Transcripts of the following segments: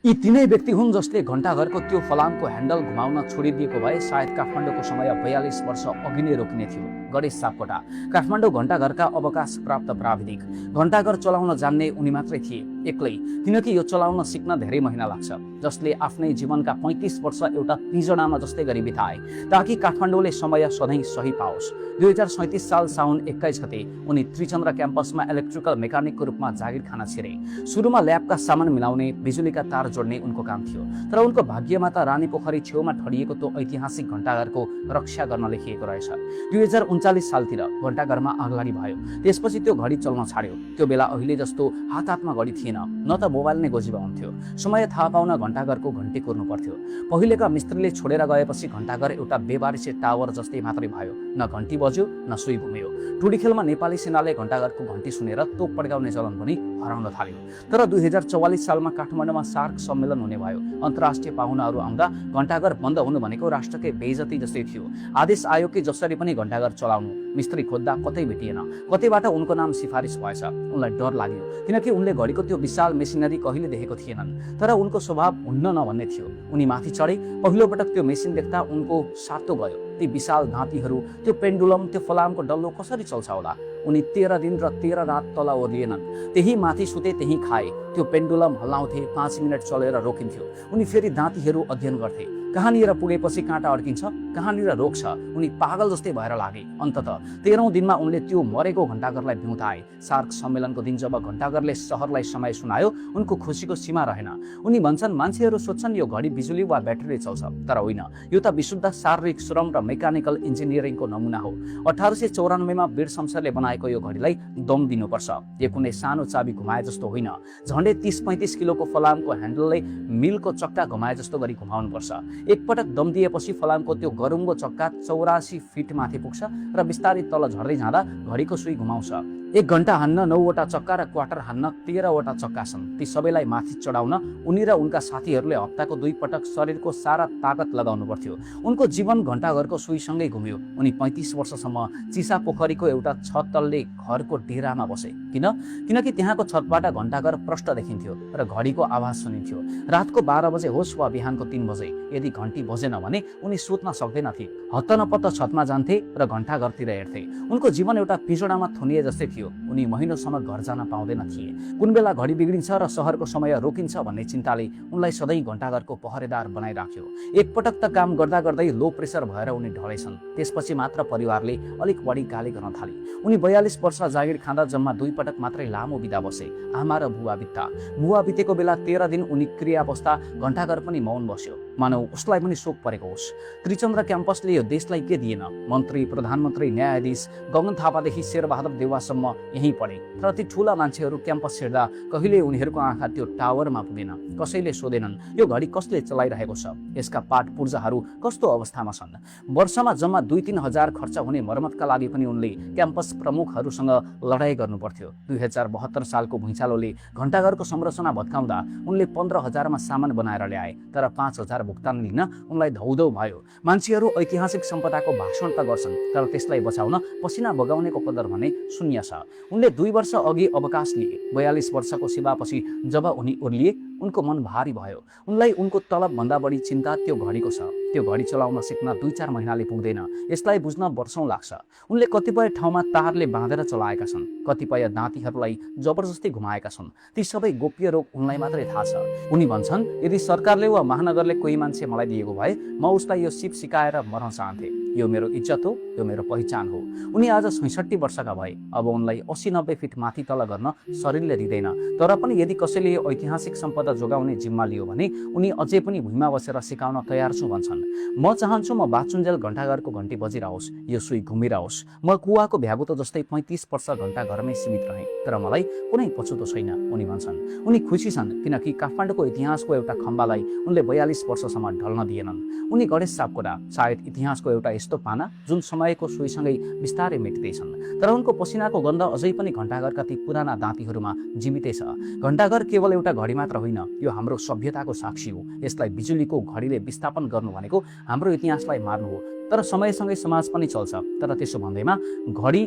यी तीनै व्यक्ति हुन् जसले घण्टाघरको त्यो फलामको ह्यान्डल घुमाउन छोडिदिएको भए सायद काठमाडौँको समय 42 वर्ष अघि नै रोकिने थियो। गणेश सापकोटा काठमाडौँ घण्टाघरका अवकाश प्राप्त प्राविधिक। घण्टाघर चलाउन जान्ने उनी मात्रै थिए, एक्लै, किनकि यो चलाउन सिक्न धेरै महिना लाग्छ। जसले आफ्नै जीवनका 35 वर्ष एउटा पिंजडामा जस्तै गरी बिताए ताकि काठमाडौँले समय सधैँ सही पाओस्। 2037 साल साउन 21 गते उनी त्रिचन्द्र क्याम्पसमा इलेक्ट्रिकल मेकानिकको रूपमा जागिर खान छिरे। सुरुमा ल्याबका सामान मिलाउने, बिजुलीका तार जोड्ने उनको काम थियो, तर उनको भाग्यमा त रानी पोखरी छेउमा ठडिएको त्यो ऐतिहासिक घण्टाघरको रक्षा गर्न लेखिएको रहेछ। 2039 सालतिर घण्टाघरमा आगलागी भयो। त्यसपछि त्यो घडी चल्न छाड्यो। त्यो बेला अहिले जस्तो हात हातमा घडी थिएन, न त मोबाइल नै गोजिबा हुन्थ्यो। समय थाहा पाउन घण्टाघरको घन्टी कुर्नु पर्थ्यो। पहिलेका मिस्त्रीले छोडेर गएपछि घण्टाघर एउटा बेबारिसे टावर जस्तै मात्रै भयो। न घन्टी बज्यो न सुई घुम्यो। टुडी खेलमा नेपाली सेनाले घण्टाघरको घन्टी सुनेर तोप पड्काउने चलन पनि हराउन थाल्यो। तर 2044 सालमा काठमाडौँमा सार्क सम्मेलन हुने भयो। अन्तर्राष्ट्रिय पाहुनाहरू आउँदा घण्टाघर बन्द हुनु भनेको राष्ट्रकै बेइज्जती जस्तै थियो। आदेश आयो कि जसरी पनि घण्टाघर चलाउनु। मिस्त्री खोज्दा कतै भेटिएन। कतैबाट उनको नाम सिफारिस भएछ। उनलाई डर लाग्यो, किनकि उनले घडीको त्यो विशाल मेसिनरी कहिले देखेको थिएनन्। तर उनको स्वभाव हुन्न नभन्ने थियो। उनी माथि चढे। पहिलो पटक त्यो मेसिन देख्दा उनको सातो गयो। ती विशाल घाँटीहरू, त्यो पेन्डुलम, त्यो फलामको डल्लो कसरी चल्छ होला? उनी 13 दिन र 13 रात तल ओर्लिएनन्। त्यही माथि सुते, त्यही खाए। त्यो पेन्डुलम हल्लाउँथे, 5 मिनट चलेर रोकिन्थ्यो। उनी फेरि दाँतीहरू अध्ययन गर्थे। कहाँनिर पुगेपछि काँटा अड्किन्छ, कहाँनिर रोक्छ। उनी पागल जस्तै भएर लागे। अन्ततः 13औं दिनमा उनले त्यो मरेको घण्टाघरलाई बिउताए। सार्क सम्मेलनको दिन जब घण्टाघरले सहरलाई समय सुनायो, उनको खुसीको सीमा रहेन। उनी भन्छन्, मान्छेहरू सोध्छन् यो घडी बिजुली वा ब्याट्रीले चल्छ, तर होइन, यो त विशुद्ध शारीरिक श्रम र मेकानिकल इन्जिनियरिङको नमुना हो। 1894 मा वीर शमशेरले बनाएको यो घडीलाई दम दिनुपर्छ। यो कुनै सानो चाबी घुमाए जस्तो होइन, झन्डै 30-35 किलोको फलामको ह्यान्डलले मिलको चक्का घुमाए जस्तो गरी घुमाउनुपर्छ। एकपटक दम दिएपछि फलामको त्यो गरुङ्गो चक्का 84 फिट माथि पुग्छ र बिस्तारै तल झर्दै जाँदा घडीको सुई घुमाउँछ। 1 घण्टा हान्न 9 वटा चक्का र क्वार्टर हान्न 13 वटा चक्का छन्। ती सबैलाई माथि चढाउन उनी र उनका साथीहरूले हप्ताको 2 पटक शरीरको सारा ताकत लगाउनु पर्थ्यो। उनको जीवन घण्टाघरको सुईसँगै घुम्यो। उनी 35 वर्षसम्म चिसा पोखरीको एउटा छत तल्ले घरको डेरामा बसे। किनकि त्यहाँको छतबाट घण्टाघर प्रष्ट देखिन्थ्यो र घडीको आवाज सुनिन्थ्यो। रातको 12 बजे होस् वा बिहानको 3 बजे, यदि घन्टी बजेन भने उनी सुत्न सक्दैनथे। हत्तनपत्त छतमा जान्थे र घण्टाघरतिर हेर्थे। उनको जीवन एउटा पिंजडामा थुनिए जस्तै थियो। उनी महिनौसम्म घर जान पाउँदैन थिए। कुन बेला घडी बिग्रिन्छ र सहरको समय रोकिन्छ भन्ने चिन्ताले उनलाई सधैँ घण्टाघरको पहरेदार बनाइराख्यो। एकपटक त काम गर्दा गर्दै लो प्रेसर भएर उनी ढलेछन्। त्यसपछि मात्र परिवारले अलिक बढी गाली गर्न थाले। उनी 42 वर्ष जागिर खाँदा जम्मा 2 पटक मात्रै लामो बिदा बसे। आमा र बुवा बित्ता। बुवा बितेको बेला 13 दिन उनी क्रिया बस्दा घण्टाघर पनि मौन बस्यो, मानौ उसलाई पनि शोक परेको होस्। त्रिचन्द्र क्याम्पसले यो देशलाई के दिएन? मन्त्री, प्रधानमन्त्री, न्यायाधीश गगन थापादेखि शेरबहादुर देउवासम्म यहीँ पढे। तर ती ठुला मान्छेहरू क्याम्पस छिर्दा कहिले उनीहरूको आँखा त्यो टावरमा पुगेन। कसैले सोधेनन् यो घडी कसले चलाइरहेको छ, यसका पाठ पूर्जाहरू कस्तो अवस्थामा छन्। वर्षमा जम्मा 2-3 हजार खर्च हुने मर्मतका लागि पनि उनले क्याम्पस प्रमुखहरूसँग लडाईँ गर्नु पर्थ्यो। 2072 सालको भुइँचालोले घण्टाघरको संरचना भत्काउँदा उनले 15,000 मा सामान बनाएर ल्याए, तर 5,000 भुक्तान लिन उनलाई धौधौ भयो। मान्छेहरू ऐतिहासिक सम्पदाको भाषण त गर्छन्, तर त्यसलाई बचाउन पसिना बगाउनेको कदर भने शून्य छ। उनले 2 वर्ष अघि अवकाश लिए। 42 वर्षको सेवापछि जब उनी ओर्लिए, उनको मन भारी भयो। उनलाई उनको तलब भन्दा बढी चिन्ता त्यो घडीको छ। त्यो घडी चलाउन सिक्न 2-4 महिनाले पुग्दैन, यसलाई बुझ्न वर्षौं लाग्छ। उनले कतिपय ठाउँमा तारले बाँधेर चलाएका छन्, कतिपय दाँतीहरूलाई जबरजस्ती घुमाएका छन्। ती सबै गोप्य रोग उनलाई मात्रै थाहा छ। उनी भन्छन्, यदि सरकारले वा महानगरले कोही मान्छे मलाई दिएको भए म उसलाई यो सिप सिकाएर मर्न चाहन्थे। यो मेरो इज्जत हो, यो मेरो पहिचान हो। उनी आज 66 वर्षका भए। अब उनलाई 80-90 फिट माथि तल गर्न शरीरले दिँदैन। तर पनि यदि कसैले यो ऐतिहासिक सम्पदा जोगाउने जिम्मा लियो भने उनी अझै पनि भुइँमा बसेर सिकाउन तयार छु भन्छन्। म चाहन्छु म बाँचुन्जेल घण्टाघरको घन्टी बजिरहोस्, यो सुई घुमिरहोस्। म कुवाको भ्यागुतो जस्तै 35 वर्ष घण्टाघरमै सीमित रहेँ, तर मलाई कुनै पछुतो छैन, उनी भन्छन्। उनी खुसी छन् किनकि काठमाडौँको इतिहासको एउटा खम्बालाई उनले 42 वर्षसम्म ढल्न दिएनन्। उनी गणेश सापकोटा, सायद इतिहासको एउटा यस्तो पाना जुन समयको सुईसँगै बिस्तारै मेटिँदैछन्, तर उनको पसिनाको गन्ध अझै पनि घण्टाघरका ती पुराना दाँतीहरूमा जीवितै छ। घण्टाघर केवल एउटा घडी मात्र होइन, यो हाम्रो सभ्यताको साक्षी हो। यसलाई बिजुलीको घडीले विस्थापन गर्नु भनेको हाम्रो इतिहासलाई मार्नु हो। तर समयसँगै समाज पनि चल्छ। तर त्यसो भन्दैमा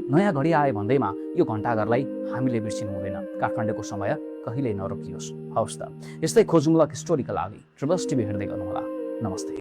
नयाँ घडी आए भन्दैमा यो घण्टाघरलाई हामीले बिर्सिनु हुँदैन। काठमाडौँको समय कहिल्यै नरोकियोस्। हवस् त, यस्तै खोजमूलक स्टोरीका लागि ट्रिबल्स टिभी हेर्दै गर्नुहोला। नमस्ते।